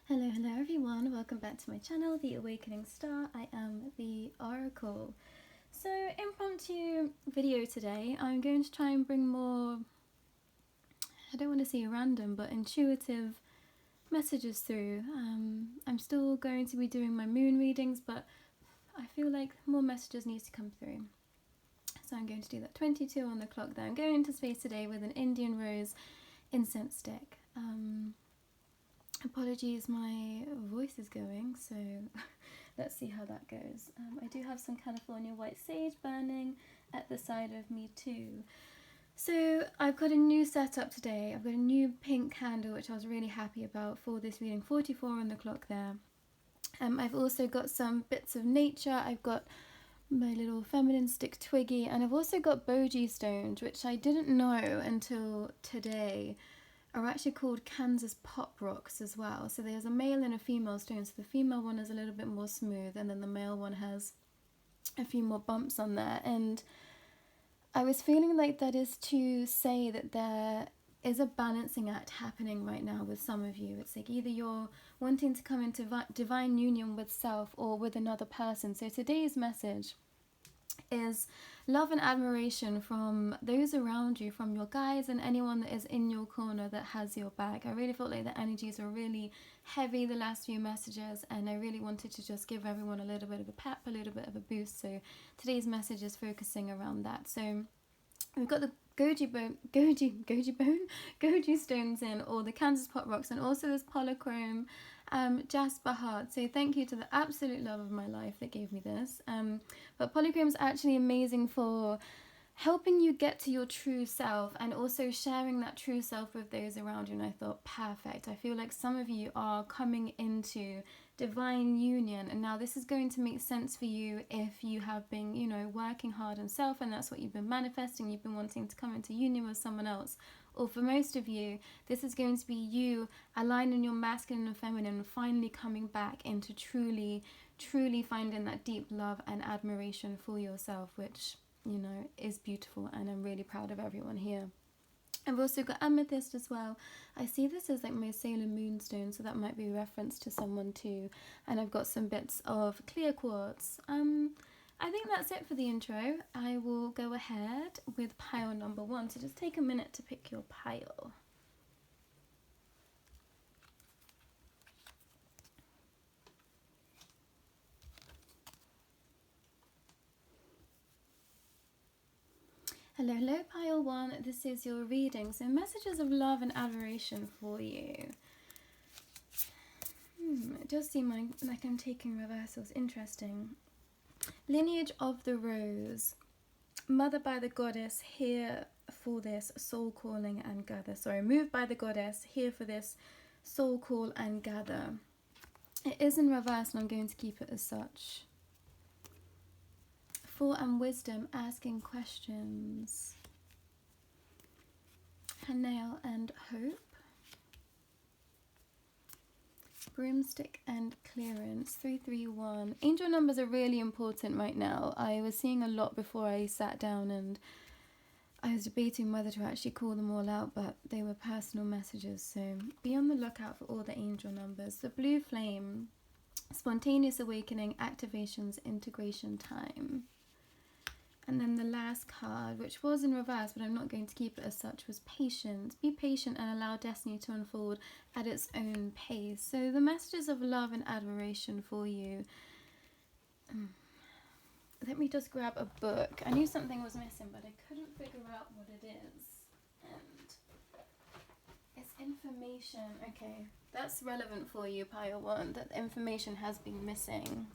Hello everyone, welcome back to my channel, The Awakening Star. I am the Oracle. So, impromptu video today. I'm going to try and bring more, I don't want to say random, but intuitive messages through. I'm still going to be doing my moon readings, but I feel like more messages need to come through. So I'm going to do that. 22 on the clock there. I'm going into space today with an Indian rose incense stick. Apologies, my voice is going, so let's see how that goes. I do have some California white sage burning at the side of me too. So I've got a new setup today. I've got a new pink candle, which I was really happy about for this reading. 44 on the clock there. I've also got some bits of nature. I've got my little feminine stick twiggy, and I've also got boji stones, which I didn't know until today are actually called Kansas pop rocks as well. So there's a male and a female stone. So the female one is a little bit more smooth, and then the male one has a few more bumps on there. And I was feeling like that is to say that there is a balancing act happening right now with some of you. It's like either you're wanting to come into divine union with self or with another person. So today's message is love and admiration from those around you, from your guides and anyone that is in your corner that has your back. I really felt like the energies were really heavy the last few messages, and I really wanted to just give everyone a little bit of a pep, a little bit of a boost. So today's message is focusing around that. So we've got the goji stones in, or the Kansas pot rocks, and also this polychrome jasper heart. So thank you to the absolute love of my life that gave me this. But polychrome is actually amazing for helping you get to your true self and also sharing that true self with those around you. And I thought, perfect. I feel like some of you are coming into divine union, and now this is going to make sense for you if you have been, working hard on self, and that's what you've been manifesting. You've been wanting to come into union with someone else. Or for most of you, this is going to be you aligning your masculine and feminine and finally coming back into truly finding that deep love and admiration for yourself, which, is beautiful, and I'm really proud of everyone here. I've also got amethyst as well. I see this as like my Sailor Moonstone, so that might be a reference to someone too. And I've got some bits of clear quartz. I think that's it for the intro. I will go ahead with pile number 1. So just take a minute to pick your pile. Hello, pile 1. This is your reading. So messages of love and admiration for you. It does seem like I'm taking reversals. Interesting. Lineage of the Rose. Mother by the goddess, here for this soul calling and gather. Sorry, moved by the goddess, here for this soul call and gather. It is in reverse, and I'm going to keep it as such. Thought and wisdom, asking questions. Hanail and hope. Broomstick and clearance. 331. Angel numbers are really important right now. I was seeing a lot before I sat down, and I was debating whether to actually call them all out, but they were personal messages, so be on the lookout for all the angel numbers. The blue flame, spontaneous awakening, activations, integration time. And then the last card, which was in reverse, but I'm not going to keep it as such, was patience. Be patient and allow destiny to unfold at its own pace. So the messages of love and admiration for you. Let me just grab a book. I knew something was missing, but I couldn't figure out what it is. And it's information. Okay, that's relevant for you, pile 1, that information has been missing.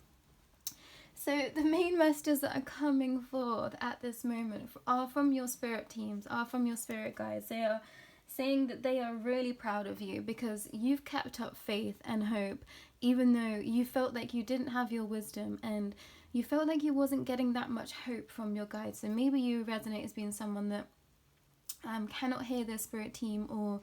So the main messages that are coming forth at this moment are from your spirit teams, are from your spirit guides. They are saying that they are really proud of you because you've kept up faith and hope, even though you felt like you didn't have your wisdom and you felt like you wasn't getting that much hope from your guides. So maybe you resonate as being someone that cannot hear their spirit team or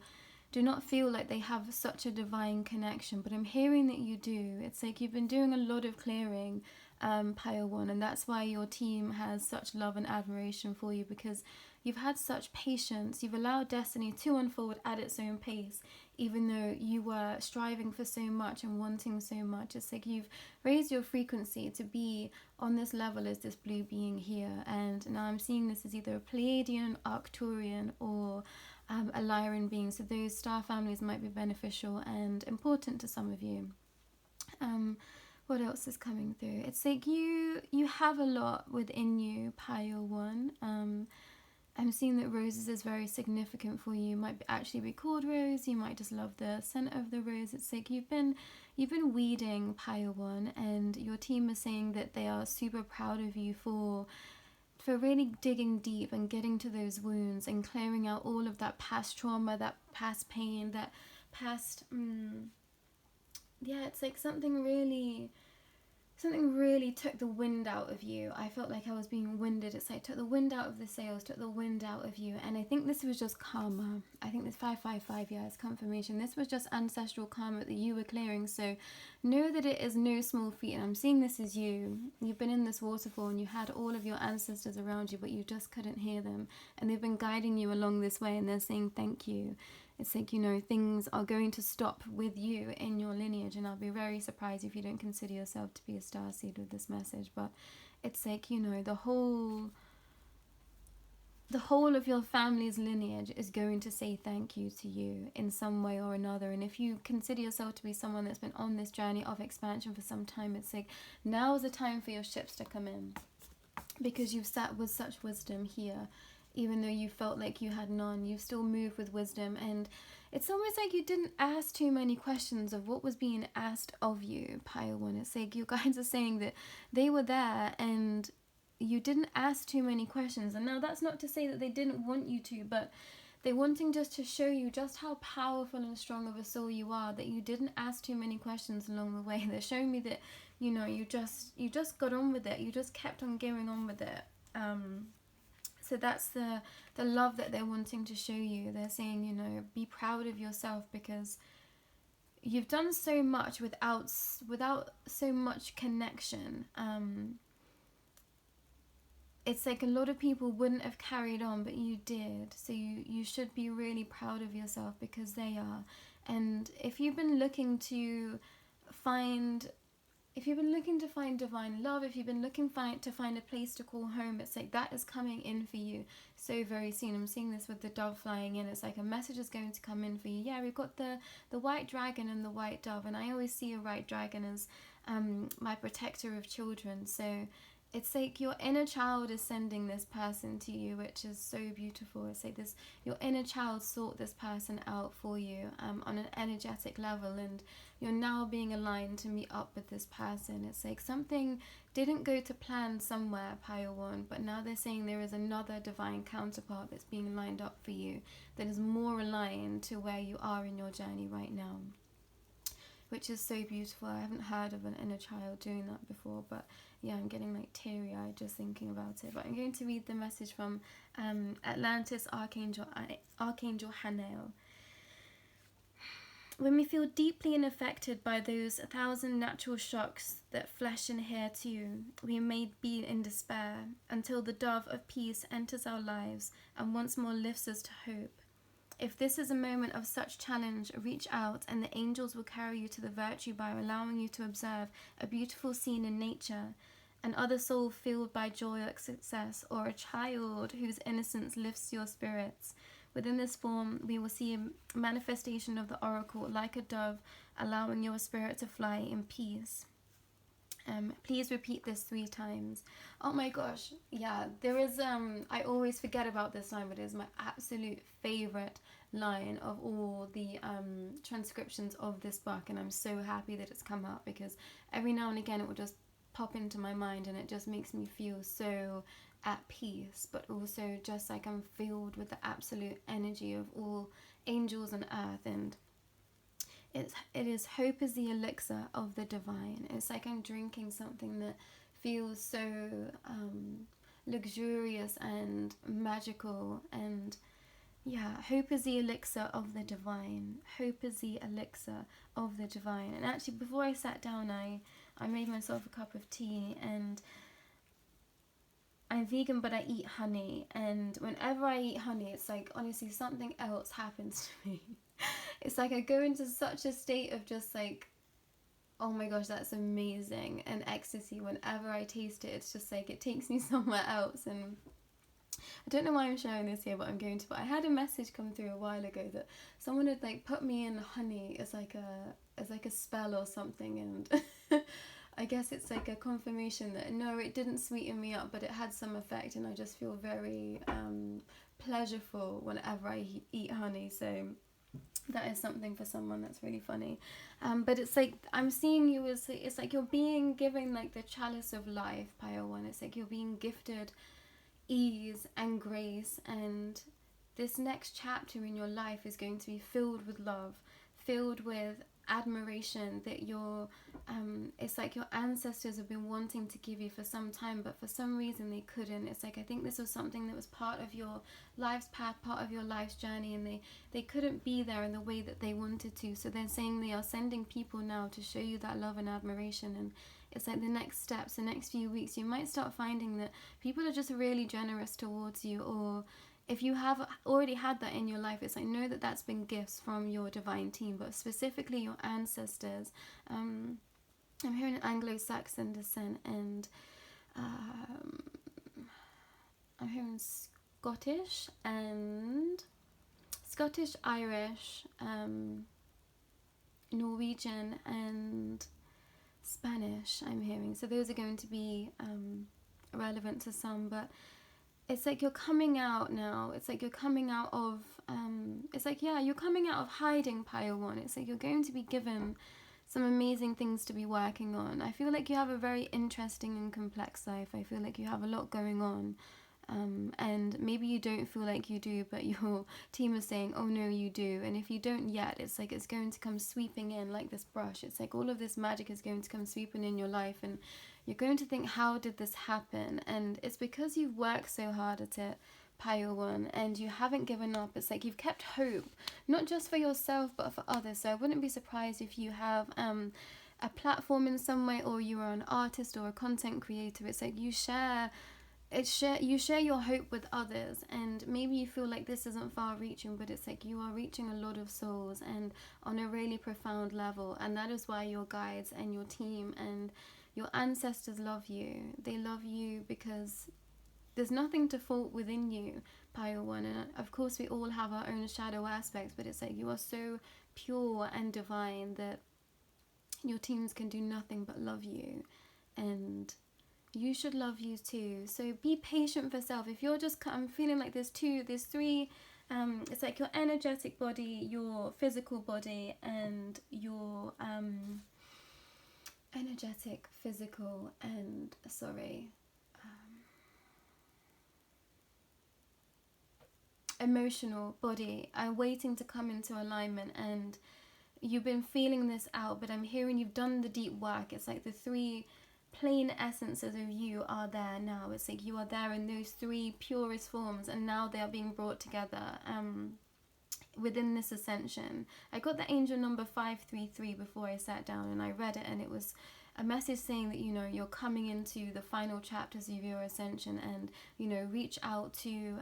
do not feel like they have such a divine connection, but I'm hearing that you do. It's like you've been doing a lot of clearing, pile 1, and that's why your team has such love and admiration for you, because you've had such patience. You've allowed destiny to unfold at its own pace, even though you were striving for so much and wanting so much. It's like you've raised your frequency to be on this level as this blue being here. And now I'm seeing this as either a Pleiadian, Arcturian, or a Lyran being. So those star families might be beneficial and important to some of you. What else is coming through? It's like you have a lot within you, Pile 1. I'm seeing that roses is very significant for you. Might actually be called rose. You might just love the scent of the rose. It's like you've been weeding, Pile 1, and your team is saying that they are super proud of you for really digging deep and getting to those wounds and clearing out all of that past trauma, that past pain, that past it's like something really took the wind out of you. I felt like I was being winded. It's like took the wind out of the sails, took the wind out of you. And I think this was just karma. I think this 555, it's confirmation. This was just ancestral karma that you were clearing. So know that it is no small feat. And I'm seeing this as you. You've been in this waterfall and you had all of your ancestors around you, but you just couldn't hear them. And they've been guiding you along this way, and they're saying thank you. It's like, things are going to stop with you in your lineage, and I'll be very surprised if you don't consider yourself to be a starseed with this message. But it's like, the whole of your family's lineage is going to say thank you to you in some way or another. And if you consider yourself to be someone that's been on this journey of expansion for some time, it's like now is the time for your ships to come in, because you've sat with such wisdom here. Even though you felt like you had none, you still moved with wisdom. And it's almost like you didn't ask too many questions of what was being asked of you, Pile 1. It's like your guides are saying that they were there and you didn't ask too many questions. And now that's not to say that they didn't want you to, but they're wanting just to show you just how powerful and strong of a soul you are, that you didn't ask too many questions along the way. They're showing me that, you just got on with it. You just kept on going on with it. So that's the love that they're wanting to show you. They're saying, be proud of yourself, because you've done so much without so much connection. It's like a lot of people wouldn't have carried on, but you did. So you should be really proud of yourself, because they are. And if you've been looking to find divine love, if you've been looking to find a place to call home, it's like that is coming in for you so very soon. I'm seeing this with the dove flying in. It's like a message is going to come in for you. Yeah, we've got the white dragon and the white dove, and I always see a white dragon as my protector of children. So it's like your inner child is sending this person to you, which is so beautiful. It's like your inner child sought this person out for you on an energetic level, and you're now being aligned to meet up with this person. It's like something didn't go to plan somewhere, Pile 1, but now they're saying there is another divine counterpart that's being lined up for you that is more aligned to where you are in your journey right now, which is so beautiful. I haven't heard of an inner child doing that before, but yeah, I'm getting like teary-eyed just thinking about it. But I'm going to read the message from Atlantis Archangel Hanael. When we feel deeply unaffected by those 1,000 natural shocks that flesh and hair too, we may be in despair until the dove of peace enters our lives and once more lifts us to hope. If this is a moment of such challenge, reach out and the angels will carry you to the virtue by allowing you to observe a beautiful scene in nature, an other soul filled by joy or success, or a child whose innocence lifts your spirits. Within this form, we will see a manifestation of the oracle like a dove, allowing your spirit to fly in peace. Please repeat this 3 times. Oh my gosh, yeah, there is, I always forget about this line, but it is my absolute favorite line of all the transcriptions of this book, and I'm so happy that it's come out, because every now and again it will just pop into my mind and it just makes me feel so at peace, but also just like I'm filled with the absolute energy of all angels on earth. And it is hope is the elixir of the divine. It's like I'm drinking something that feels so luxurious and magical. And yeah, hope is the elixir of the divine. Hope is the elixir of the divine. And actually, before I sat down, I made myself a cup of tea, and I'm vegan, but I eat honey. And whenever I eat honey, it's like, honestly, something else happens to me. it's like I go into such a state of just like, oh my gosh, that's amazing, and ecstasy. Whenever I taste it, it's just like it takes me somewhere else. And I don't know why I'm sharing this here, but I'm going to. But I had a message come through a while ago that someone had like put me in honey as like a spell or something, and I guess it's like a confirmation that no, it didn't sweeten me up, but it had some effect, and I just feel very pleasureful whenever I eat honey. So that is something for someone. That's really funny. But it's like I'm seeing you as, it's like you're being given like the chalice of life, Pile One. It's like you're being gifted ease and grace, and this next chapter in your life is going to be filled with love, filled with admiration that your it's like your ancestors have been wanting to give you for some time, but for some reason they couldn't. It's like I think this was something that was part of your life's path, part of your life's journey, and they couldn't be there in the way that they wanted to. So they're saying they are sending people now to show you that love and admiration. And it's like the next steps, the next few weeks, you might start finding that people are just really generous towards you. Or if you have already had that in your life, it's like know that that's been gifts from your divine team, but specifically your ancestors. I'm hearing an Anglo-Saxon descent, and I'm hearing Scottish, Irish, Norwegian, and Spanish I'm hearing. So those are going to be relevant to some, but it's like you're coming out now. It's like you're coming out of it's like, yeah, you're coming out of hiding, Pile One. It's like you're going to be given some amazing things to be working on. I feel like you have a very interesting and complex life. I feel like you have a lot going on. And maybe you don't feel like you do, but your team is saying, oh no, you do. And if you don't yet, it's like it's going to come sweeping in like this brush. It's like all of this magic is going to come sweeping in your life, and you're going to think, how did this happen? And it's because you've worked so hard at it, Pile One, and you haven't given up. It's like you've kept hope, not just for yourself, but for others. So I wouldn't be surprised if you have a platform in some way, or you are an artist or a content creator. It's like you share your hope with others, and maybe you feel like this isn't far reaching, but it's like you are reaching a lot of souls, and on a really profound level. And that is why your guides and your team and your ancestors love you. They love you because there's nothing to fault within you, Pile One. And of course we all have our own shadow aspects, but it's like you are so pure and divine that your teams can do nothing but love you, and you should love you too. So be patient for self. If you're just, I'm feeling like there's three, it's like your energetic body, your physical body, and your energetic, physical, and emotional body are waiting to come into alignment. And you've been feeling this out, but I'm hearing you've done the deep work. It's like the three plain essences of you are there now. It's like you are there in those three purest forms, and now they are being brought together within this ascension. I got the angel number 533 before I sat down, and I read it, and it was a message saying that, you know, you're coming into the final chapters of your ascension, and, you know, reach out to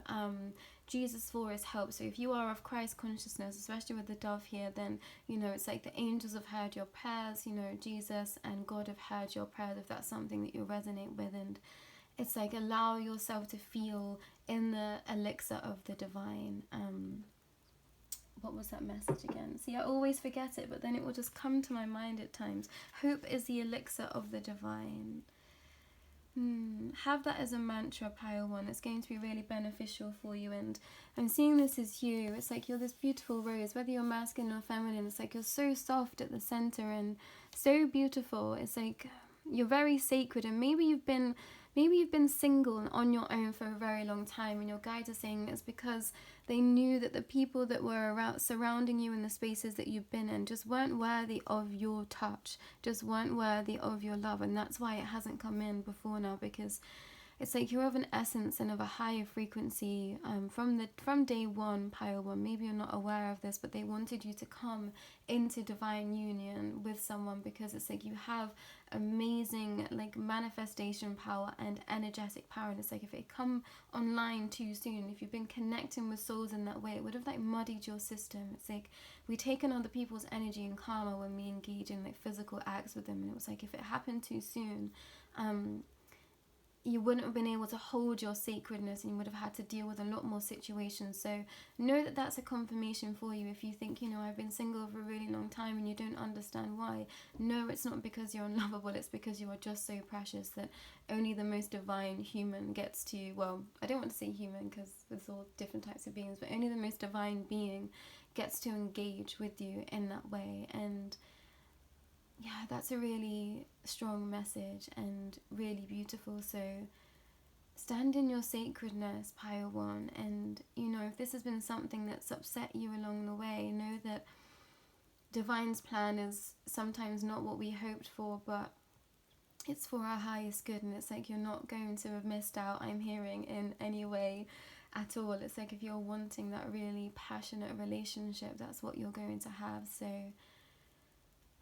Jesus for his help. So if you are of Christ consciousness, especially with the dove here, then, you know, it's like the angels have heard your prayers, you know, Jesus and God have heard your prayers, if that's something that you resonate with. And it's like allow yourself to feel in the elixir of the divine. What was that message again? See, I always forget it, but then it will just come to my mind at times. Hope is the elixir of the divine. Have that as a mantra, Pile One. It's going to be really beneficial for you. And I'm seeing this as you. It's like you're this beautiful rose, whether you're masculine or feminine. It's like you're so soft at the center and so beautiful. It's like you're very sacred, and maybe you've been single and on your own for a very long time, and your guides are saying it's because they knew that the people that were around, surrounding you in the spaces that you've been in, just weren't worthy of your touch, just weren't worthy of your love. And that's why it hasn't come in before now, because It's like you're of an essence and of a higher frequency from day one, Pile 1. Maybe you're not aware of this, but they wanted you to come into divine union with someone, because it's like you have amazing like manifestation power and energetic power. And it's like if it come online too soon, if you've been connecting with souls in that way, it would have like muddied your system. It's like we take on other people's energy and karma when we engage in like physical acts with them, and it was like if it happened too soon, you wouldn't have been able to hold your sacredness, and you would have had to deal with a lot more situations. So know that that's a confirmation for you. If you think, you know, I've been single for a really long time and you don't understand why, no, it's not because you're unlovable, it's because you are just so precious that only the most divine human gets to, well, I don't want to say human because there's all different types of beings, but only the most divine being gets to engage with you in that way. And yeah, that's a really strong message and really beautiful. So stand in your sacredness, Pile 1, and you know, if this has been something that's upset you along the way, know that Divine's plan is sometimes not what we hoped for, but it's for our highest good. And it's like you're not going to have missed out, I'm hearing, in any way at all. It's like if you're wanting that really passionate relationship, that's what you're going to have. So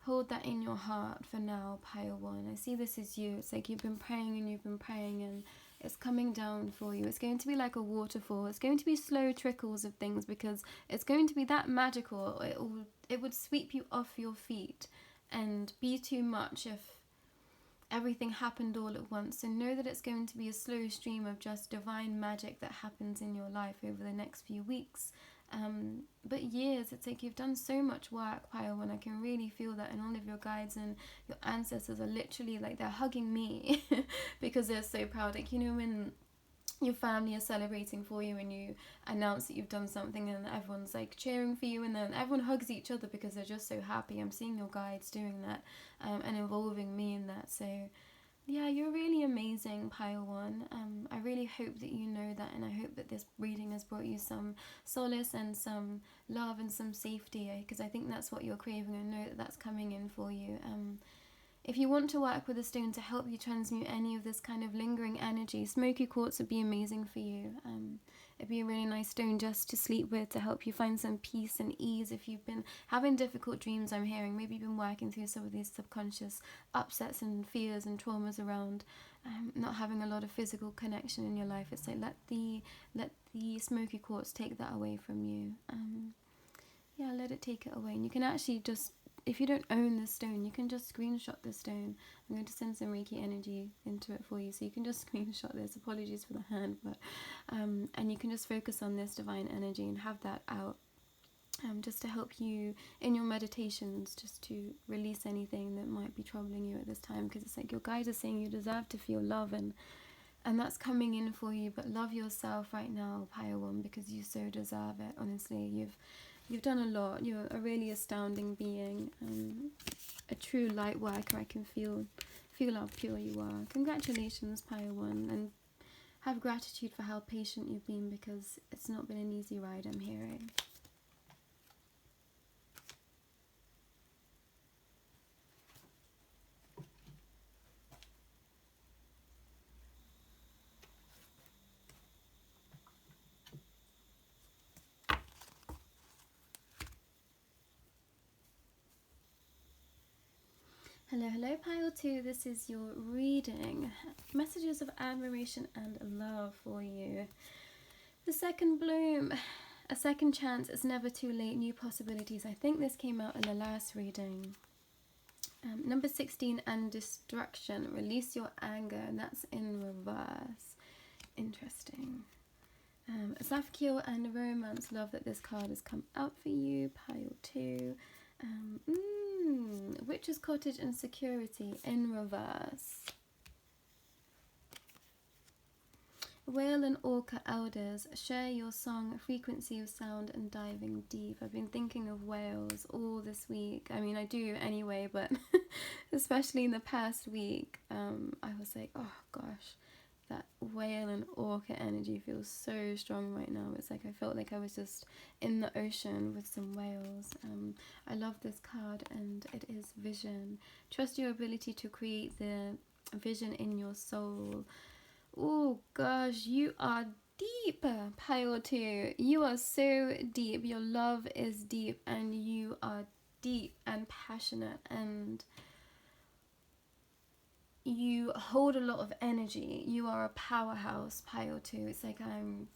hold that in your heart for now, Pile 1. I see this as you. It's like you've been praying and it's coming down for you. It's going to be like a waterfall. It's going to be slow trickles of things, because it's going to be that magical. It would sweep you off your feet and be too much if everything happened all at once. So know that it's going to be a slow stream of just divine magic that happens in your life over the next few weeks. But years. It's like you've done so much work, Pile 1. I can really feel that, and all of your guides and your ancestors are literally like, they're hugging me because they're so proud. Like, you know, when your family is celebrating for you and you announce that you've done something, and everyone's like cheering for you, and then everyone hugs each other because they're just so happy. I'm seeing your guides doing that, and involving me in that. So yeah, you're really amazing, Pile 1. I really hope that you know that, and I hope that this reading has brought you some solace and some love and some safety, because I think that's what you're craving, and know that that's coming in for you. If you want to work with a stone to help you transmute any of this kind of lingering energy, smoky quartz would be amazing for you. It'd be a really nice stone just to sleep with, to help you find some peace and ease if you've been having difficult dreams, I'm hearing. Maybe you've been working through some of these subconscious upsets and fears and traumas around not having a lot of physical connection in your life. It's like, let the smoky quartz take that away from you. Yeah, let it take it away. And you can actually just, if you don't own this stone, you can just screenshot this stone. I'm going to send some Reiki energy into it for you, so you can just screenshot this. Apologies for the hand, but and you can just focus on this divine energy and have that out, just to help you in your meditations, just to release anything that might be troubling you at this time, because it's like your guides are saying you deserve to feel love, and that's coming in for you. But love yourself right now, Pile 1, because you so deserve it. Honestly, you've done a lot. You're a really astounding being, a true light worker. I can feel how pure you are. Congratulations, Pile 1, and have gratitude for how patient you've been, because it's not been an easy ride, I'm hearing. Hello, Pile 2. This is your reading. Messages of admiration and love for you. The second bloom. A second chance. It's never too late. New possibilities. I think this came out in the last reading. Number 16, and destruction. Release your anger. And that's in reverse. Interesting. Self-cure and romance. Love that this card has come out for you. Pile 2. Witch's Cottage and security in reverse. Whale and Orca elders, share your song, frequency of sound and diving deep. I've been thinking of whales all this week. I mean, I do anyway, but especially in the past week, I was like, oh gosh, that whale and orca energy feels so strong right now. It's like I felt like I was just in the ocean with some whales. I love this card, and it is vision. Trust your ability to create the vision in your soul. Oh gosh, you are deep, pile 2. You are so deep. Your love is deep, and you are deep and passionate, and you hold a lot of energy. You are a powerhouse, pile 2. It's like I'm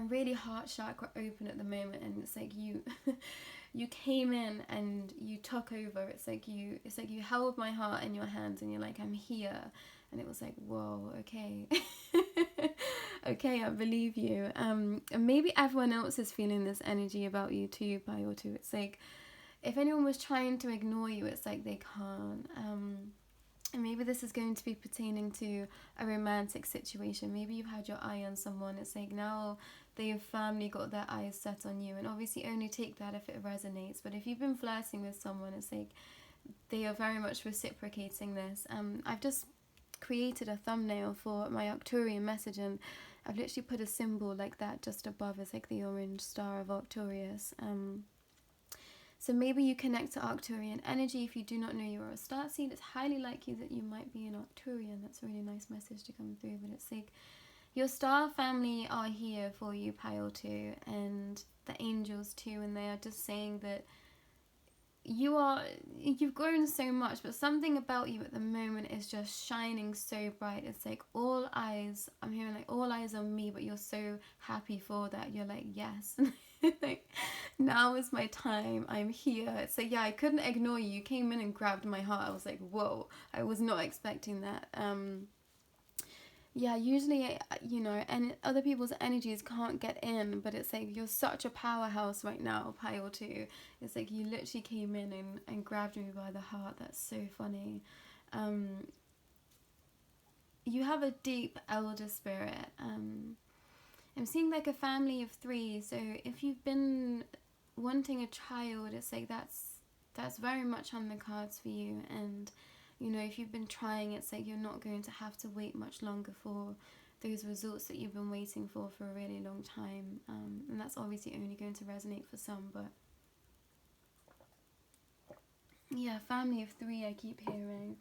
really heart chakra open at the moment, and it's like you you came in and you took over. It's like you held my heart in your hands, and you're like, I'm here. And it was like, whoa, okay. Okay, I believe you. And maybe everyone else is feeling this energy about you too, pile 2. It's like, if anyone was trying to ignore you, it's like they can't. And maybe this is going to be pertaining to a romantic situation. Maybe you've had your eye on someone. It's like now they've firmly got their eyes set on you. And obviously only take that if it resonates. But if you've been flirting with someone, it's like they are very much reciprocating this. I've just created a thumbnail for my Arcturian message, and I've literally put a symbol like that just above. It's like the orange star of Arcturus. So maybe you connect to Arcturian energy. If you do not know you are a Starseed, it's highly likely that you might be an Arcturian. That's a really nice message to come through. But it's like your star family are here for you, pile 2, and the angels too. And they are just saying that you've grown so much, but something about you at the moment is just shining so bright. It's like all eyes, I'm hearing like all eyes on me, but you're so happy for that. You're like, yes. Like, now is my time. I'm here. So yeah, I couldn't ignore you. You came in and grabbed my heart. I was like, whoa, I was not expecting that. Yeah, usually, and other people's energies can't get in, but it's like you're such a powerhouse right now, pile 2. It's like you literally came in and grabbed me by the heart. That's so funny. You have a deep elder spirit. I'm seeing like a family of 3. So if you've been wanting a child, it's like that's very much on the cards for you. And if you've been trying, it's like you're not going to have to wait much longer for those results that you've been waiting for a really long time. And that's obviously only going to resonate for some, but yeah, family of 3 I keep hearing.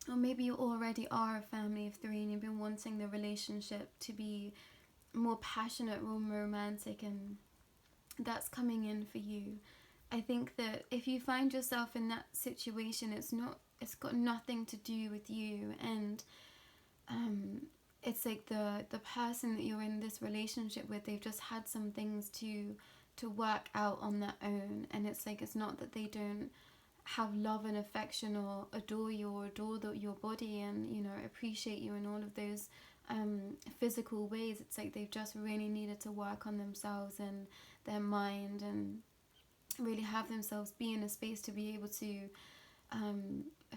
Or maybe you already are a family of 3 and you've been wanting the relationship to be more passionate, more romantic, and that's coming in for you. I think that if you find yourself in that situation, it's got nothing to do with you, and it's like the person that you're in this relationship with, they've just had some things to work out on their own, and it's like it's not that they don't have love and affection or adore you or adore your body and appreciate you in all of those physical ways. It's like they've just really needed to work on themselves and their mind and really have themselves be in a space to be able to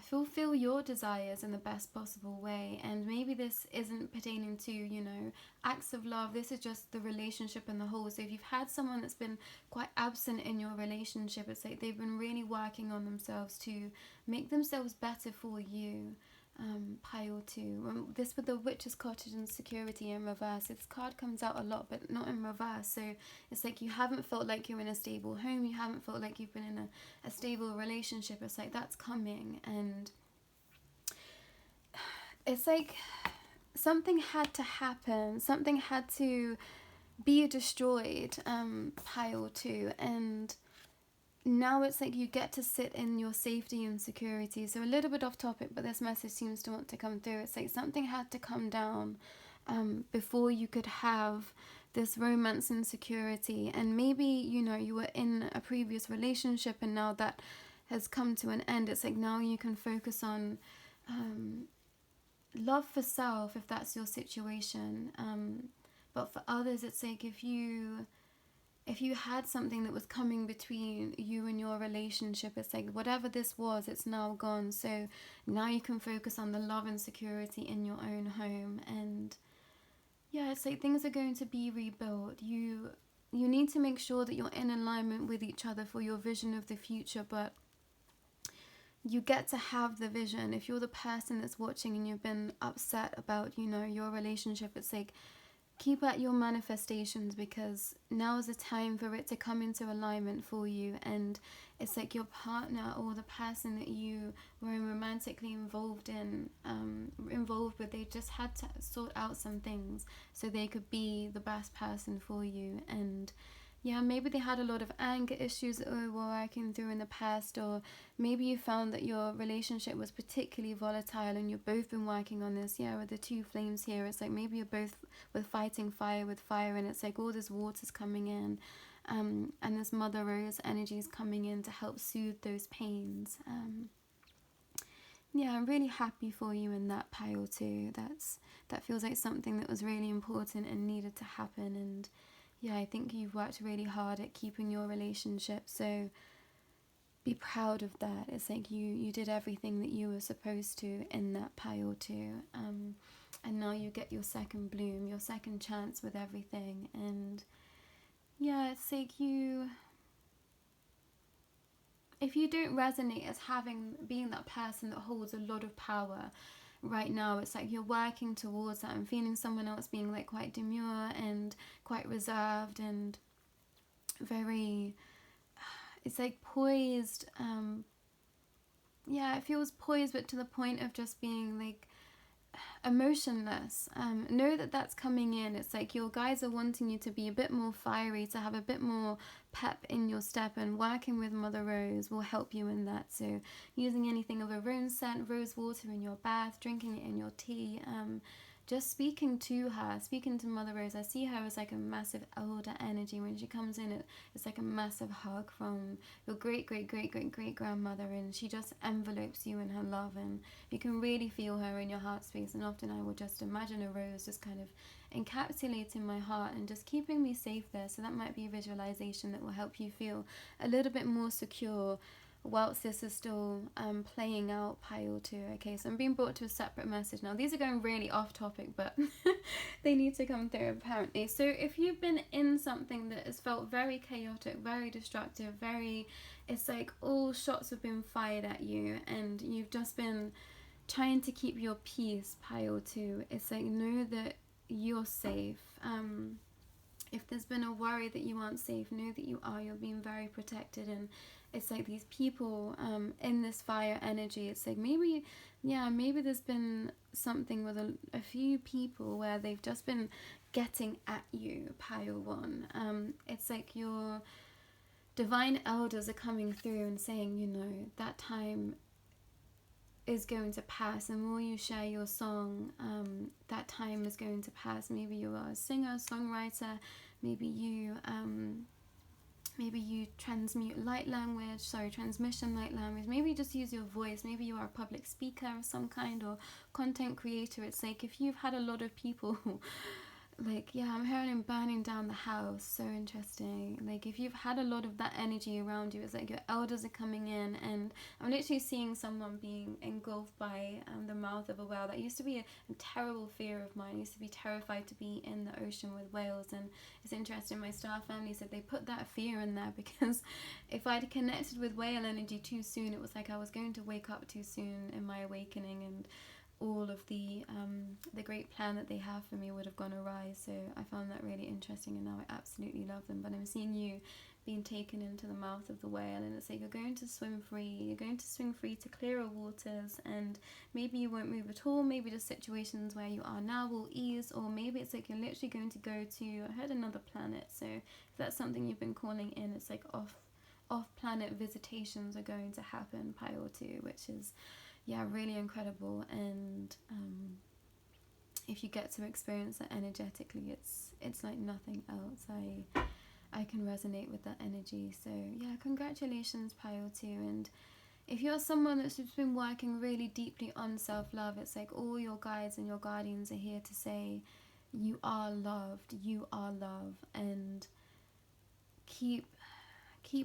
fulfill your desires in the best possible way. And maybe this isn't pertaining to acts of love. This is just the relationship in the whole. So if you've had someone that's been quite absent in your relationship, it's like they've been really working on themselves to make themselves better for you. Pile 2. This with the Witch's Cottage and security in reverse. This card comes out a lot, but not in reverse. So it's like you haven't felt like you're in a stable home. You haven't felt like you've been in a stable relationship. It's like that's coming, and it's like something had to happen. Something had to be destroyed. Pile 2, and now it's like you get to sit in your safety and security. So a little bit off topic, but this message seems to want to come through. It's like something had to come down before you could have this romance and security. And maybe you were in a previous relationship and now that has come to an end. It's like now you can focus on love for self, if that's your situation. But for others, it's like if you had something that was coming between you and your relationship, it's like whatever this was, it's now gone. So now you can focus on the love and security in your own home. And yeah, it's like things are going to be rebuilt. You need to make sure that you're in alignment with each other for your vision of the future, but you get to have the vision. If you're the person that's watching and you've been upset about your relationship, it's like keep at your manifestations, because now is the time for it to come into alignment for you. And it's like your partner or the person that you were romantically involved with, they just had to sort out some things so they could be the best person for you. And yeah, maybe they had a lot of anger issues that were working through in the past, or maybe you found that your relationship was particularly volatile and you've both been working on this. Yeah, with the two flames here, it's like maybe you're both with fighting fire with fire, and it's like all this water's coming in, and this Mother Rose energy is coming in to help soothe those pains. Yeah, I'm really happy for you in that pile too. That feels like something that was really important and needed to happen. And yeah, I think you've worked really hard at keeping your relationship, so be proud of that. It's like you did everything that you were supposed to in that pile too. And now you get your second bloom, your second chance with everything. And yeah, it's like if you don't resonate as being that person that holds a lot of power right now, it's like you're working towards that. I'm feeling someone else being like quite demure and quite reserved and very, it's like poised. Yeah, it feels poised, but to the point of just being like emotionless. Know that that's coming in. It's like your guides are wanting you to be a bit more fiery, to have a bit more pep in your step, and working with Mother Rose will help you in that. So using anything of a rose scent, rose water in your bath, drinking it in your tea, just speaking to her, speaking to Mother Rose. I see her as like a massive elder energy. When she comes in, it's like a massive hug from your great-great-great-great-great-grandmother, and she just envelopes you in her love, and you can really feel her in your heart space. And often I will just imagine a rose just kind of encapsulating my heart and just keeping me safe there. So that might be a visualization that will help you feel a little bit more secure whilst this is still playing out, pile 2. Okay, so I'm being brought to a separate message now. These are going really off topic, but they need to come through apparently. So if you've been in something that has felt very chaotic, very destructive, it's like all shots have been fired at you and you've just been trying to keep your peace, pile 2, it's like, know that you're safe. If there's been a worry that you aren't safe, know that you're being very protected. And it's like these people in this fire energy, it's like maybe there's been something with a few people where they've just been getting at you, pile 1. It's like your divine elders are coming through and saying, that time is going to pass. The more you share your song, that time is going to pass. Maybe you are a singer, songwriter, maybe you transmission light language, maybe you just use your voice, maybe you are a public speaker of some kind or content creator. It's like if you've had a lot of people I'm hearing him burning down the house, so interesting. Like if you've had a lot of that energy around you, it's like your elders are coming in, and I'm literally seeing someone being engulfed by the mouth of a whale. That used to be a terrible fear of mine. I used to be terrified to be in the ocean with whales, and it's interesting, my Starr family said they put that fear in there because if I'd connected with whale energy too soon, it was like I was going to wake up too soon in my awakening, and all of the great plan that they have for me would have gone awry. So I found that really interesting, and now I absolutely love them. But I'm seeing you being taken into the mouth of the whale, and it's like you're going to swim free to clearer waters, and maybe you won't move at all. Maybe the situations where you are now will ease, or maybe it's like you're literally going to go to, I heard, another planet. So if that's something you've been calling in, it's like off planet visitations are going to happen, pile 2, which is really incredible. And if you get to experience that energetically, it's like nothing else. I can resonate with that energy. So congratulations, pile 2. And if you're someone that's just been working really deeply on self-love, it's like all your guides and your guardians are here to say you are loved, and keep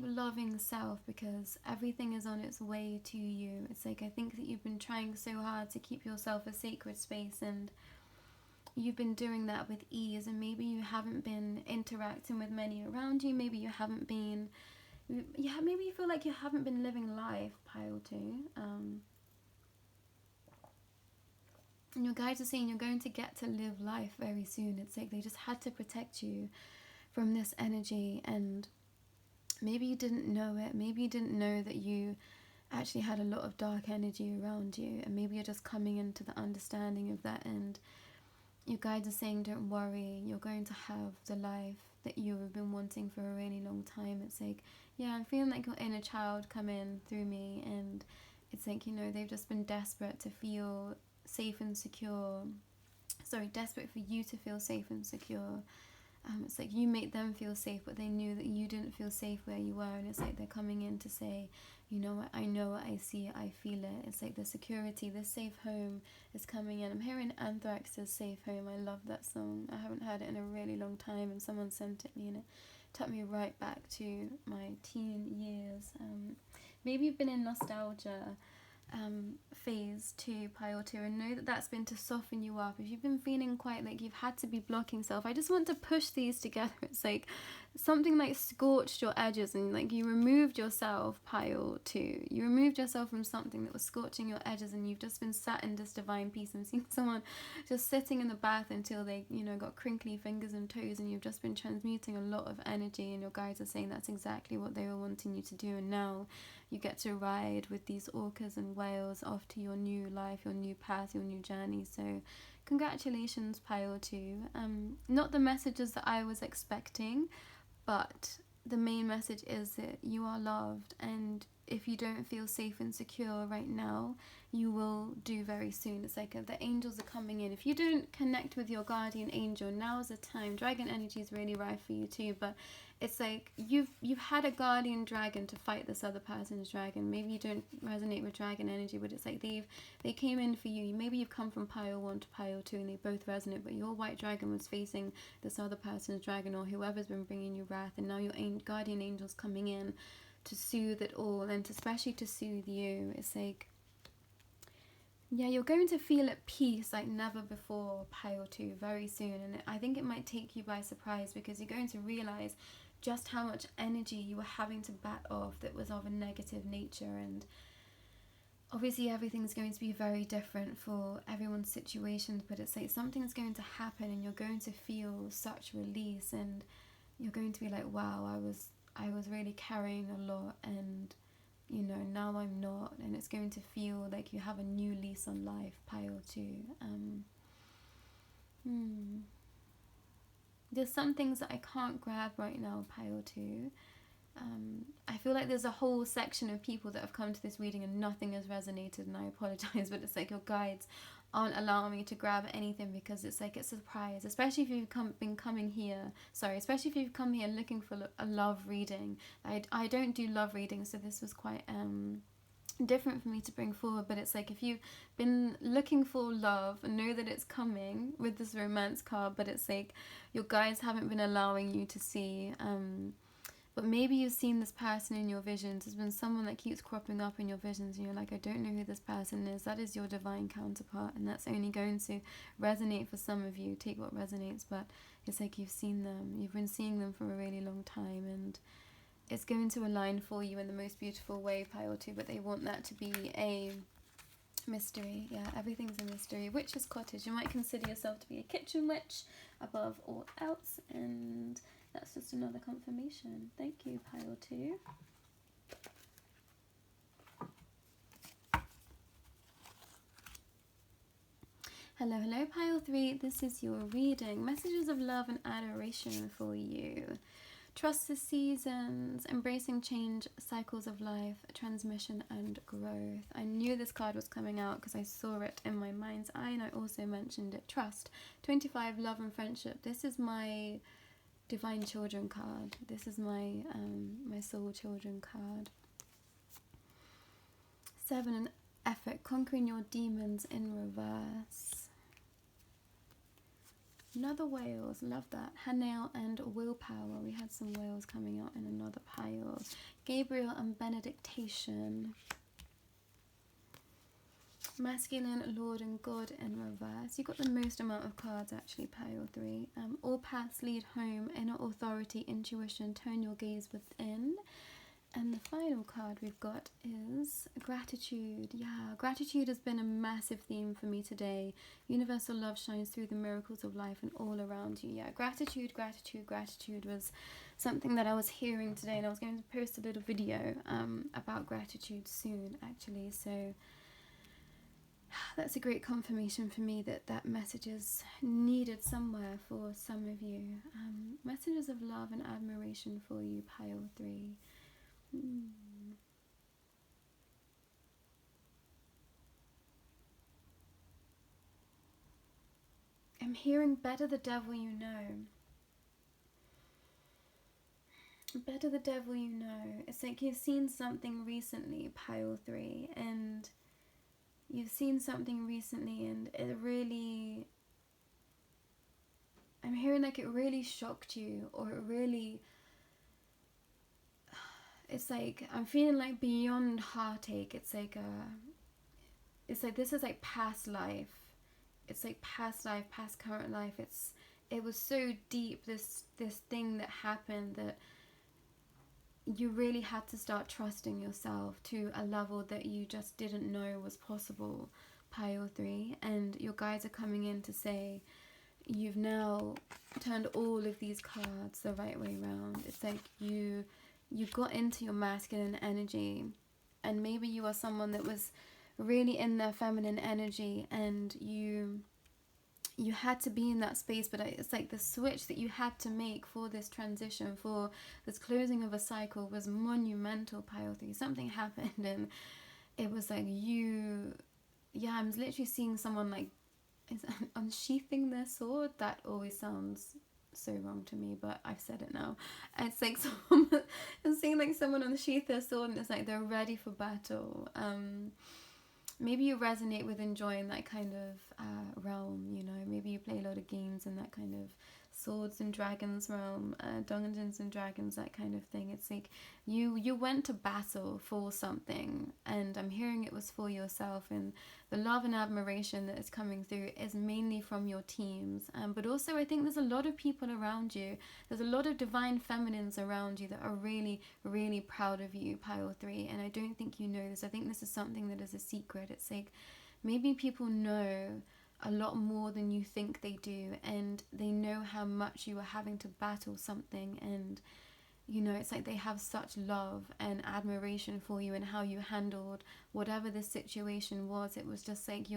loving self, because everything is on its way to you. It's like, I think that you've been trying so hard to keep yourself a sacred space, and you've been doing that with ease, and maybe you haven't been interacting with many around you, maybe you feel like you haven't been living life, pile 2. And your guides are saying you're going to get to live life very soon. It's like they just had to protect you from this energy, and maybe you didn't know it. Maybe you didn't know that you actually had a lot of dark energy around you, and maybe you're just coming into the understanding of that. And your guides are saying, don't worry, you're going to have the life that you have been wanting for a really long time. It's like, yeah, I'm feeling like your inner child come in through me, and it's like, you know, they've just been desperate to feel safe and secure. Sorry, desperate for you to feel safe and secure. It's like you make them feel safe, but they knew that you didn't feel safe where you were, and it's like they're coming in to say, you know what, I know it, I see it, I feel it. It's like the security, the safe home is coming in. I'm hearing Anthrax's Safe Home. I love that song. I haven't heard it in a really long time, and someone sent it me, and it took me right back to my teen years. Maybe you've been in nostalgia phase 2, pile 2, and know that that's been to soften you up. If you've been feeling quite like you've had to be blocking self, I just want to push these together. It's like something like scorched your edges, and like you removed yourself, pile 2. You removed yourself from something that was scorching your edges, and you've just been sat in this divine peace, and seeing someone just sitting in the bath until they, you know, got crinkly fingers and toes, and you've just been transmuting a lot of energy, and your guides are saying that's exactly what they were wanting you to do. And now you get to ride with these orcas and whales off to your new life, your new path, your new journey. So congratulations, pile 2. Not the messages that I was expecting, but the main message is that you are loved, and if you don't feel safe and secure right now, you will do very soon. It's like the angels are coming in. If you don't connect with your guardian angel, now's the time. Dragon energy is really rife for you too, but it's like you've had a guardian dragon to fight this other person's dragon. Maybe you don't resonate with dragon energy, but it's like they came in for you. Maybe you've come from pile 1 to pile 2 and they both resonate, but your white dragon was facing this other person's dragon, or whoever's been bringing you wrath, and now your guardian angel's coming in to soothe it all, and especially to soothe you. It's like, yeah, you're going to feel at peace like never before, pile 2, very soon. And I think it might take you by surprise, because you're going to realize just how much energy you were having to bat off that was of a negative nature. And obviously everything's going to be very different for everyone's situations, but it's like something's going to happen and you're going to feel such release, and you're going to be like, wow, I was really carrying a lot, and you know, now I'm not. And it's going to feel like you have a new lease on life, pile 2. There's some things that I can't grab right now, pile 2. I feel like there's a whole section of people that have come to this reading and nothing has resonated, and I apologize, but it's like your guides aren't allowing me to grab anything, because it's like it's a surprise, especially if you've especially if you've come here looking for a love reading. I don't do love readings, so this was quite different for me to bring forward, but it's like if you've been looking for love, know that it's coming with this romance card, but it's like your guides haven't been allowing you to see, but maybe you've seen this person in your visions. There's been someone that keeps cropping up in your visions, and you're like, I don't know who this person is. That is your divine counterpart, and that's only going to resonate for some of you. Take what resonates, but it's like you've seen them. You've been seeing them for a really long time, and it's going to align for you in the most beautiful way, pile 2, but they want that to be a mystery. Yeah, everything's a mystery. Witch's cottage. You might consider yourself to be a kitchen witch above all else, and that's just another confirmation. Thank you, pile 2. Hello, pile 3. This is your reading. Messages of love and adoration for you. Trust the seasons, embracing change, cycles of life, transmission and growth. I knew this card was coming out because I saw it in my mind's eye, and I also mentioned it. Trust. 25, love and friendship. This is my divine children card. This is my my soul children card. 7, an effort, conquering your demons in reverse. Another whales, love that. Hanel and willpower. We had some whales coming out in another pile. Gabriel and benedictation. Masculine, Lord and God in reverse. You got the most amount of cards actually, pile 3. All paths lead home, inner authority, intuition, turn your gaze within. And the final card we've got is gratitude. Yeah, gratitude has been a massive theme for me today. Universal love shines through the miracles of life and all around you. Yeah, gratitude, gratitude, gratitude was something that I was hearing today, and I was going to post a little video about gratitude soon, actually. So that's a great confirmation for me that that message is needed somewhere for some of you. Messages of love and admiration for you, pile 3. I'm hearing better the devil you know. Better the devil you know. It's like you've seen something recently, pile 3, and you've seen something recently and it really, I'm hearing like it really shocked you, or it really, it's like I'm feeling like beyond heartache. It's like this is like past life. It's like past life, past current life. It was so deep, this thing that happened, that you really had to start trusting yourself to a level that you just didn't know was possible, pile 3. And your guides are coming in to say you've now turned all of these cards the right way around. It's like you got into your masculine energy, and maybe you are someone that was really in their feminine energy, and you had to be in that space. But it's like the switch that you had to make for this transition, for this closing of a cycle, was monumental, pile 3. Something happened, and it was like I'm literally seeing someone like is unsheathing their sword. That always sounds so wrong to me, but I've said it now. It's like I'm seeing like someone unsheath their sword, and it's like they're ready for battle. Maybe you resonate with enjoying that kind of realm, you know. Maybe you play a lot of games in that kind of swords and dragons realm, Dungeons and Dragons, that kind of thing. It's like you went to battle for something, and I'm hearing it was for yourself, and the love and admiration that is coming through is mainly from your teams, but also I think there's a lot of people around you. There's a lot of divine feminines around you that are really, really proud of you, pile 3, and I don't think you know this. I think this is something that is a secret. It's like maybe people know a lot more than you think they do, and they know how much you are having to battle something, and you know, it's like they have such love and admiration for you and how you handled whatever the situation was. It was just like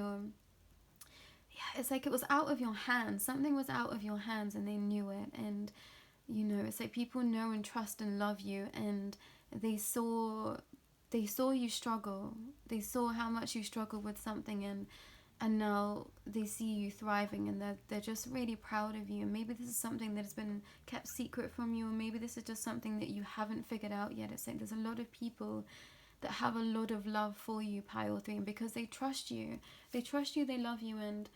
it's like it was out of your hands. Something was out of your hands, and they knew it. And you know, it's like people know and trust and love you, and they saw you struggle. They saw how much you struggled with something, and now they see you thriving, and they're just really proud of you. And maybe this is something that has been kept secret from you, or maybe this is just something that you haven't figured out yet. It's like there's a lot of people that have a lot of love for you, pile 3, and because they trust you, they love you, and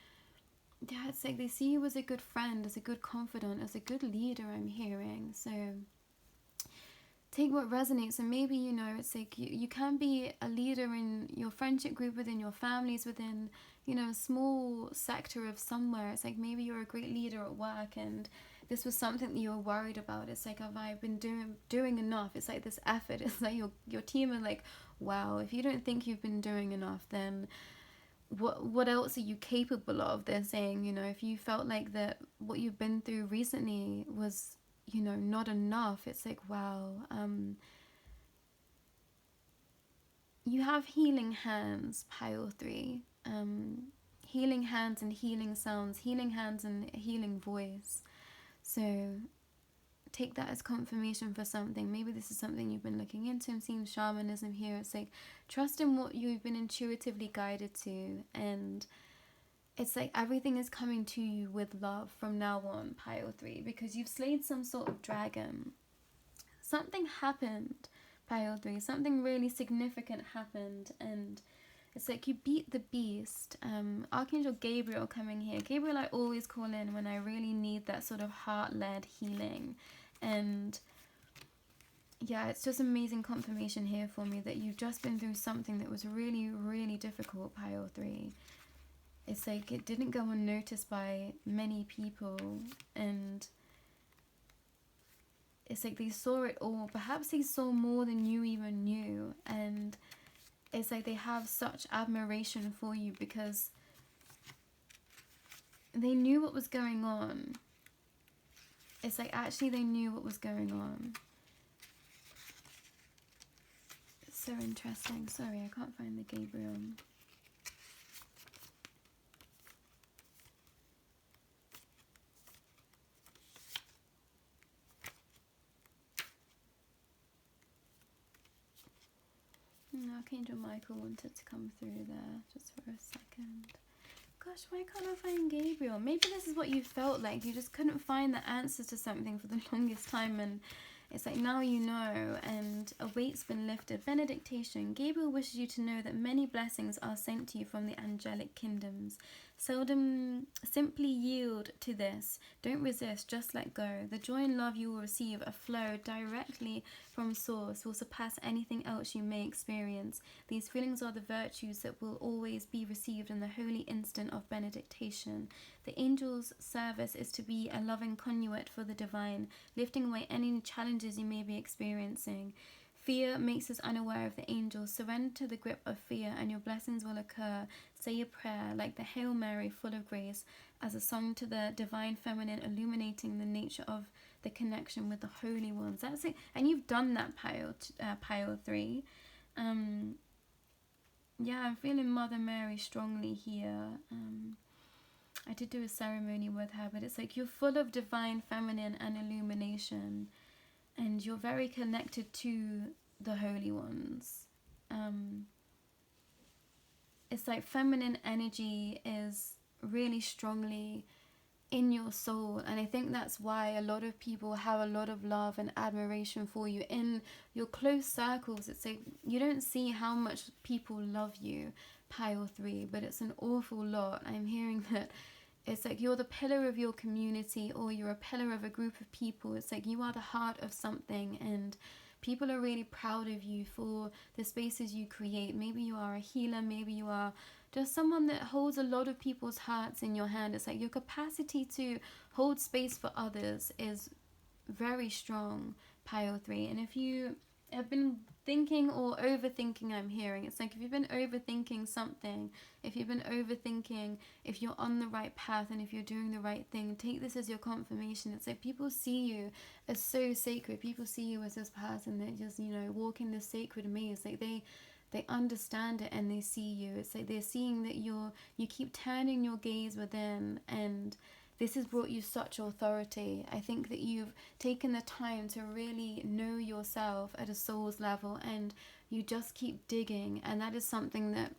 yeah, it's like they see you as a good friend, as a good confidant, as a good leader, I'm hearing. So take what resonates, and maybe, you know, it's like you can be a leader in your friendship group, within your families, within, you know, a small sector of somewhere. It's like maybe you're a great leader at work, and this was something that you were worried about. It's like, have I been doing enough? It's like this effort. It's like your team are like, wow, if you don't think you've been doing enough, then what else are you capable of? They're saying, you know, if you felt like that what you've been through recently was, you know, not enough. It's like, wow, you have healing hands, pile 3. Healing hands and healing sounds, healing hands and healing voice. So take that as confirmation for something. Maybe this is something you've been looking into. I'm seeing shamanism here. It's like trust in what you've been intuitively guided to, and it's like everything is coming to you with love from now on, pile 3, because you've slayed some sort of dragon. Something happened, pile 3. Something really significant happened, and it's like you beat the beast. Archangel Gabriel coming here. Gabriel I always call in when I really need that sort of heart-led healing. And yeah, it's just amazing confirmation here for me that you've just been through something that was really, really difficult, pile 3. It's like it didn't go unnoticed by many people, and it's like they saw it all. Perhaps they saw more than you even knew, and it's like they have such admiration for you because they knew what was going on. It's like actually they knew what was going on. It's so interesting. Sorry, I can't find the Gabriel. Archangel Michael wanted to come through there just for a second. Gosh, why can't I find Gabriel? Maybe this is what you felt like. You just couldn't find the answer to something for the longest time, and it's like now you know, and a weight's been lifted. Benediction. Gabriel wishes you to know that many blessings are sent to you from the angelic kingdoms. Simply yield to this. Don't resist, just let go. The joy and love you will receive, a flow directly from source, will surpass anything else you may experience. These feelings are the virtues that will always be received in the holy instant of benediction. The angel's service is to be a loving conduit for the divine, lifting away any challenges you may be experiencing. Fear makes us unaware of the angels. Surrender to the grip of fear and your blessings will occur. Say a prayer like the Hail Mary, full of grace, as a song to the divine feminine, illuminating the nature of the connection with the holy ones. That's it. And you've done that, Pile 3. Yeah, I'm feeling Mother Mary strongly here. I did do a ceremony with her, but it's like you're full of divine feminine and illumination, and you're very connected to the holy ones. It's like feminine energy is really strongly in your soul, and I think that's why a lot of people have a lot of love and admiration for you in your close circles. It's like you don't see how much people love you, Pile 3, but it's an awful lot. I'm hearing that it's like you're the pillar of your community, or you're a pillar of a group of people. It's like you are the heart of something, and people are really proud of you for the spaces you create. Maybe you are a healer, maybe you are just someone that holds a lot of people's hearts in your hand. It's like your capacity to hold space for others is very strong, Pile 3. And if you have been thinking or overthinking, I'm hearing, it's like if you've been overthinking something, if you've been overthinking if you're on the right path and if you're doing the right thing, take this as your confirmation. It's like people see you as so sacred. People see you as this person that just, you know, walking this sacred maze. Like they understand it and they see you. It's like they're seeing that you keep turning your gaze within, and this has brought you such authority. I think that you've taken the time to really know yourself at a soul's level, and you just keep digging, and that is something that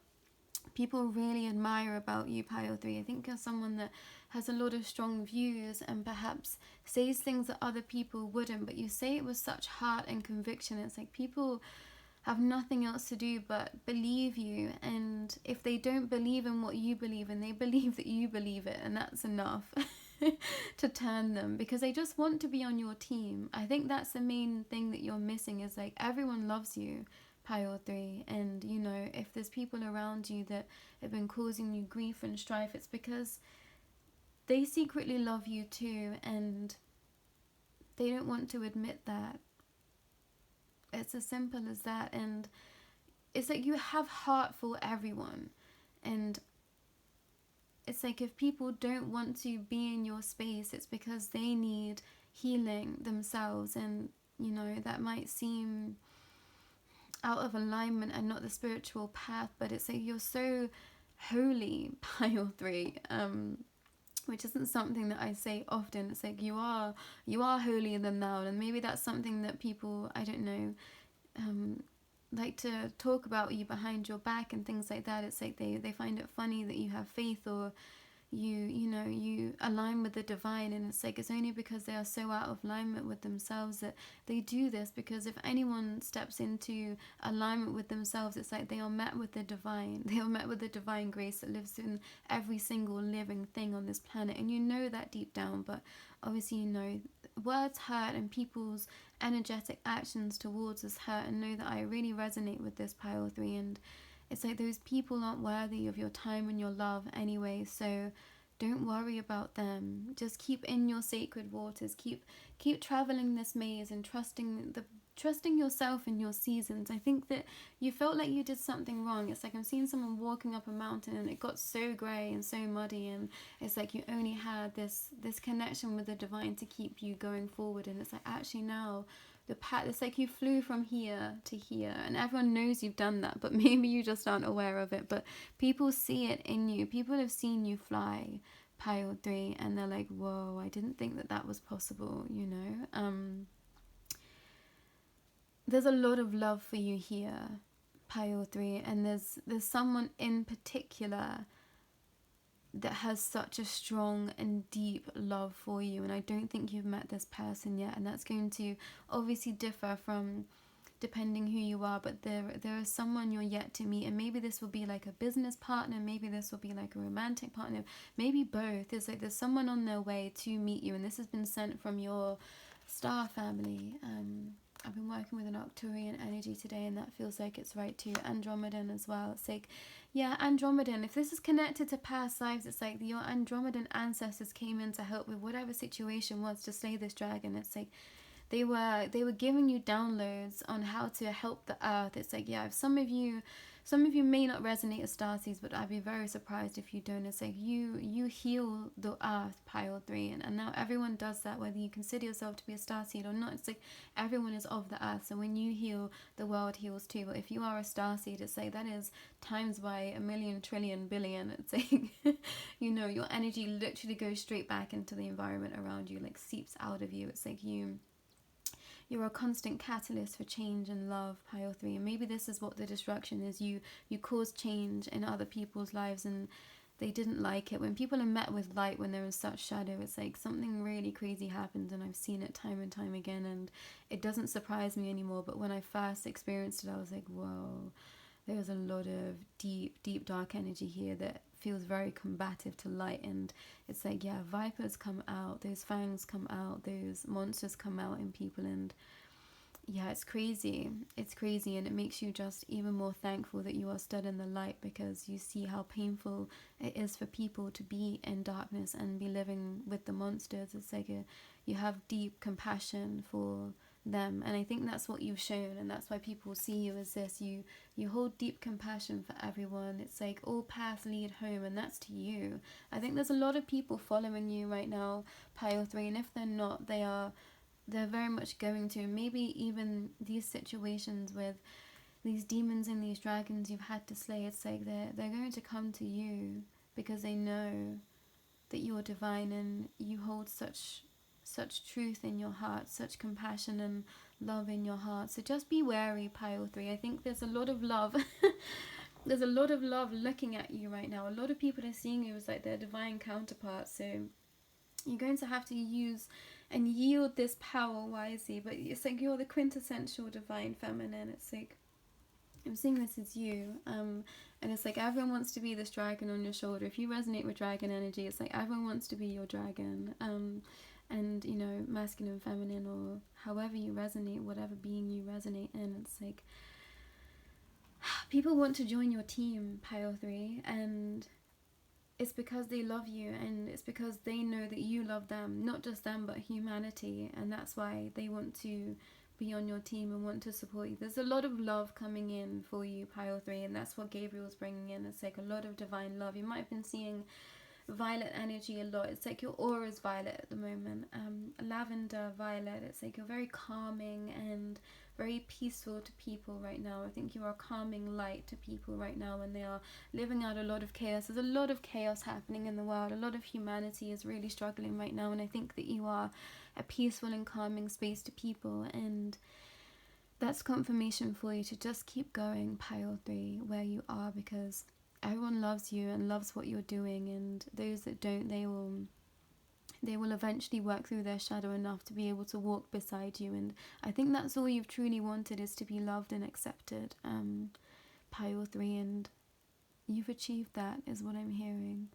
people really admire about you, Pile 3. I think you're someone that has a lot of strong views and perhaps says things that other people wouldn't, but you say it with such heart and conviction. It's like people have nothing else to do but believe you, and if they don't believe in what you believe in, they believe that you believe it, and that's enough to turn them, because they just want to be on your team. I think that's the main thing that you're missing, is like everyone loves you, Pile 3, and you know, if there's people around you that have been causing you grief and strife, it's because they secretly love you too, and they don't want to admit that. It's as simple as that. And it's like you have heart for everyone, and it's like if people don't want to be in your space, it's because they need healing themselves, and you know, that might seem out of alignment and not the spiritual path, but it's like you're so holy, Pile 3, which isn't something that I say often. It's like you are holier than thou, and maybe that's something that people, I don't know, like to talk about you behind your back and things like that. It's like they find it funny that you have faith, or you align with the divine, and it's like it's only because they are so out of alignment with themselves that they do this, because if anyone steps into alignment with themselves, it's like they are met with the divine. They are met with the divine grace that lives in every single living thing on this planet, and you know that deep down. But obviously, you know, words hurt, and people's energetic actions towards us hurt, and know that I really resonate with this, Pile 3, and it's like those people aren't worthy of your time and your love anyway. So Don't worry about them. Just keep in your sacred waters. Keep traveling this maze and trusting yourself in your seasons. I think that you felt like you did something wrong. It's like I'm seeing someone walking up a mountain and it got so grey and so muddy, and it's like you only had this connection with the divine to keep you going forward. And it's like, actually now the path, it's like you flew from here to here, and everyone knows you've done that, but maybe you just aren't aware of it. But people see it in you. People have seen you fly, Pile 3, and they're like, whoa, I didn't think that that was possible, you know. There's a lot of love for you here, Pile 3, and there's someone in particular that has such a strong and deep love for you, and I don't think you've met this person yet, and that's going to obviously differ from depending who you are, but there is someone you're yet to meet, and maybe this will be like a business partner, maybe this will be like a romantic partner, maybe both. It's like there's someone on their way to meet you, and this has been sent from your Starr family. I've been working with an Arcturian energy today, and that feels like it's right too. Andromedan as well. It's like, yeah, Andromedan. If this is connected to past lives, it's like your Andromedan ancestors came in to help with whatever situation was to slay this dragon. It's like they were giving you downloads on how to help the earth. It's like, yeah, if some of you may not resonate as Starseeds, but I'd be very surprised if you don't. It's like you heal the earth, Pile 3, and now everyone does that, whether you consider yourself to be a Starseed or not. It's like everyone is of the earth, so when you heal, the world heals too. But if you are a Starseed, it's like that is times by a million, trillion, billion. It's like, you know, your energy literally goes straight back into the environment around you, like seeps out of you. It's like you're a constant catalyst for change and love, Pile 3. And maybe this is what the destruction is. You cause change in other people's lives, and they didn't like it. When people are met with light, when they're in such shadow, it's like something really crazy happens, and I've seen it time and time again, and it doesn't surprise me anymore. But when I first experienced it, I was like, whoa, there's a lot of deep dark energy here that feels very combative to light. And it's like, yeah, vipers come out, those fangs come out, those monsters come out in people, and yeah, it's crazy, and it makes you just even more thankful that you are stood in the light, because you see how painful it is for people to be in darkness and be living with the monsters. It's like you have deep compassion for them, and I think that's what you've shown, and that's why people see you as this. You hold deep compassion for everyone. It's like all paths lead home, and that's to you. I think there's a lot of people following you right now, Pile 3, and if they're not, they're very much going to. Maybe even these situations with these demons and these dragons you've had to slay, it's like they're going to come to you because they know that you're divine and you hold such truth in your heart, such compassion and love in your heart. So just be wary, Pile 3. I think there's a lot of love. There's a lot of love looking at you right now. A lot of people are seeing you as like their divine counterpart. So you're going to have to use and yield this power wisely. But it's like you're the quintessential divine feminine. It's like I'm seeing this as you, and it's like everyone wants to be this dragon on your shoulder. If you resonate with dragon energy, it's like everyone wants to be your dragon, and you know, masculine, feminine, or however you resonate, whatever being you resonate in, it's like people want to join your team, Pile 3, and it's because they love you, and it's because they know that you love them, not just them but humanity, and that's why they want to be on your team and want to support you. There's a lot of love coming in for you, Pile 3, and that's what Gabriel's bringing in. It's like a lot of divine love. You might have been seeing violet energy a lot. It's like your aura is violet at the moment, lavender violet. It's like you're very calming and very peaceful to people right now. I think you are calming light to people right now when they are living out a lot of chaos. There's a lot of chaos happening in the world. A lot of humanity is really struggling right now, and I think that you are a peaceful and calming space to people, and that's confirmation for you to just keep going, Pile 3, where you are, because everyone loves you and loves what you're doing, and those that don't, they will eventually work through their shadow enough to be able to walk beside you. And I think that's all you've truly wanted, is to be loved and accepted, Pile 3, and you've achieved that, is what I'm hearing.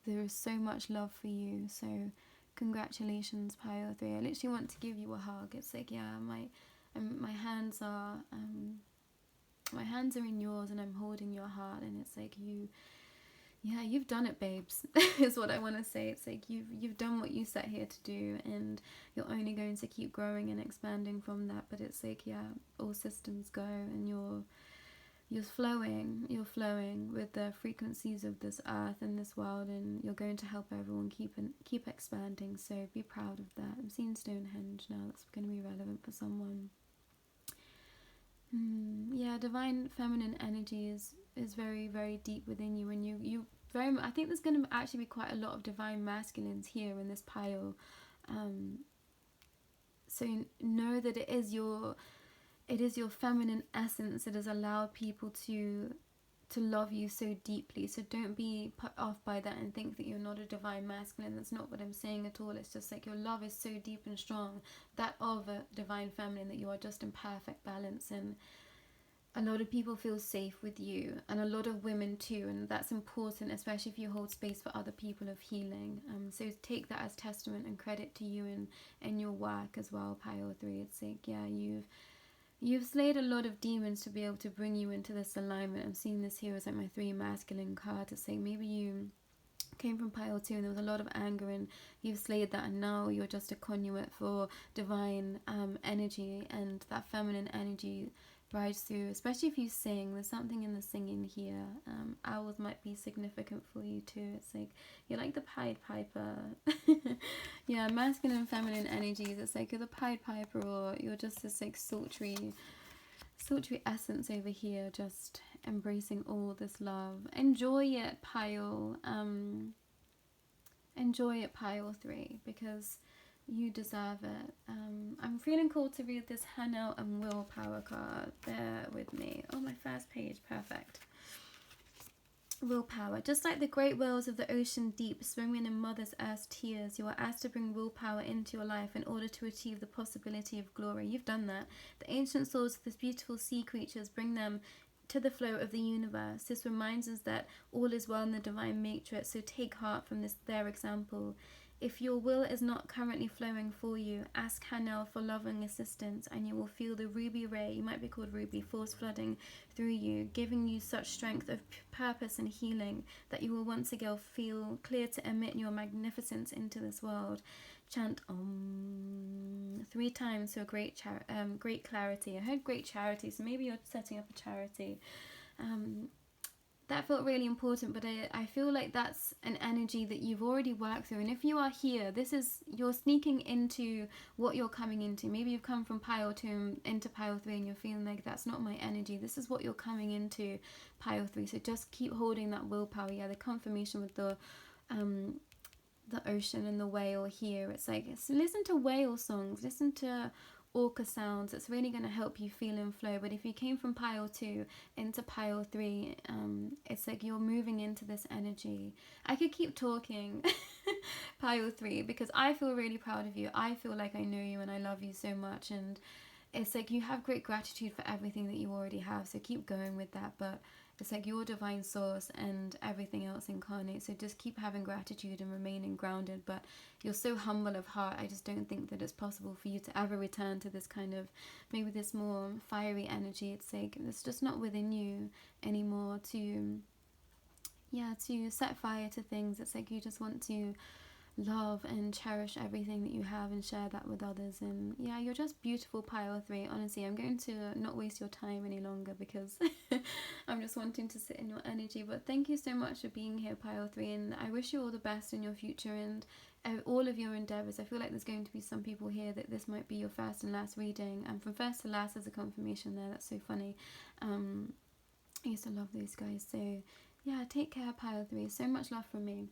There is so much love for you, so congratulations, Pile 3. I literally want to give you a hug. It's like, yeah, my hands are in yours, and I'm holding your heart, and it's like yeah, you've done it, babes, is what I want to say. It's like you've done what you set here to do, and you're only going to keep growing and expanding from that. But it's like, yeah, all systems go, and you're flowing with the frequencies of this earth and this world, and you're going to help everyone keep expanding. So be proud of that. I'm seeing Stonehenge now. That's going to be relevant for someone. Yeah, divine feminine energy is very, very deep within you, and you very much, I think there's going to actually be quite a lot of divine masculines here in this pile. So know that it is your feminine essence that has allowed people to love you so deeply. So don't be put off by that and think that you're not a divine masculine. That's not what I'm saying at all. It's just like your love is so deep and strong, that of a divine feminine, that you are just in perfect balance. And a lot of people feel safe with you, and a lot of women too, and that's important, especially if you hold space for other people of healing. So take that as testament and credit to you and your work as well, Pile 3. It's like, yeah, you've slayed a lot of demons to be able to bring you into this alignment. I'm seeing this here as like my 3 masculine card. It's like maybe you came from pile 2 and there was a lot of anger, and you've slayed that, and now you're just a conduit for divine energy, and that feminine energy rides through, especially if you sing. There's something in the singing here. Owls might be significant for you too. It's like you're like the Pied Piper. Yeah, masculine and feminine energies. It's like you're the Pied Piper, or you're just this like sultry essence over here, just embracing all this love. Enjoy it, pile. Enjoy it, pile 3, because you deserve it. I'm feeling called to read this Hanel and Willpower card. Bear with me. Oh, my first page. Perfect. Willpower. Just like the great whales of the ocean deep swimming in Mother's Earth's tears, you are asked to bring willpower into your life in order to achieve the possibility of glory. You've done that. The ancient souls of these beautiful sea creatures bring them to the flow of the universe. This reminds us that all is well in the divine matrix, so take heart from their example. If your will is not currently flowing for you, ask Hanel for loving assistance, and you will feel the ruby ray, you might be called Ruby, force flooding through you, giving you such strength of purpose and healing that you will once again feel clear to emit your magnificence into this world. Chant Om 3 times for great clarity. I heard great charity, so maybe you're setting up a charity. That felt really important, but I feel like that's an energy that you've already worked through. And if you are here, you're sneaking into what you're coming into. Maybe you've come from pile 2 into pile 3 and you're feeling like that's not my energy. This is what you're coming into, pile 3. So just keep holding that willpower. Yeah, the confirmation with the ocean and the whale here. It's like, listen to whale songs, listen to orca sounds. It's really going to help you feel in flow. But if you came from pile 2 into pile 3, it's like you're moving into this energy. I could keep talking, pile 3, because I feel really proud of you. I feel like I know you and I love you so much, and it's like you have great gratitude for everything that you already have, so keep going with that. But it's like your divine source and everything else incarnate, so just keep having gratitude and remaining grounded. But you're so humble of heart, I just don't think that it's possible for you to ever return to this kind of, maybe this more fiery energy. It's like it's just not within you anymore to set fire to things. It's like you just want to love and cherish everything that you have and share that with others. And yeah, you're just beautiful, pile 3. Honestly, I'm going to not waste your time any longer because I'm just wanting to sit in your energy. But thank you so much for being here, pile 3, and I wish you all the best in your future and all of your endeavors. I feel like there's going to be some people here that this might be your first and last reading, and from first to last as a confirmation there. That's so funny. I used to love those guys. So yeah, take care, pile 3. So much love from me.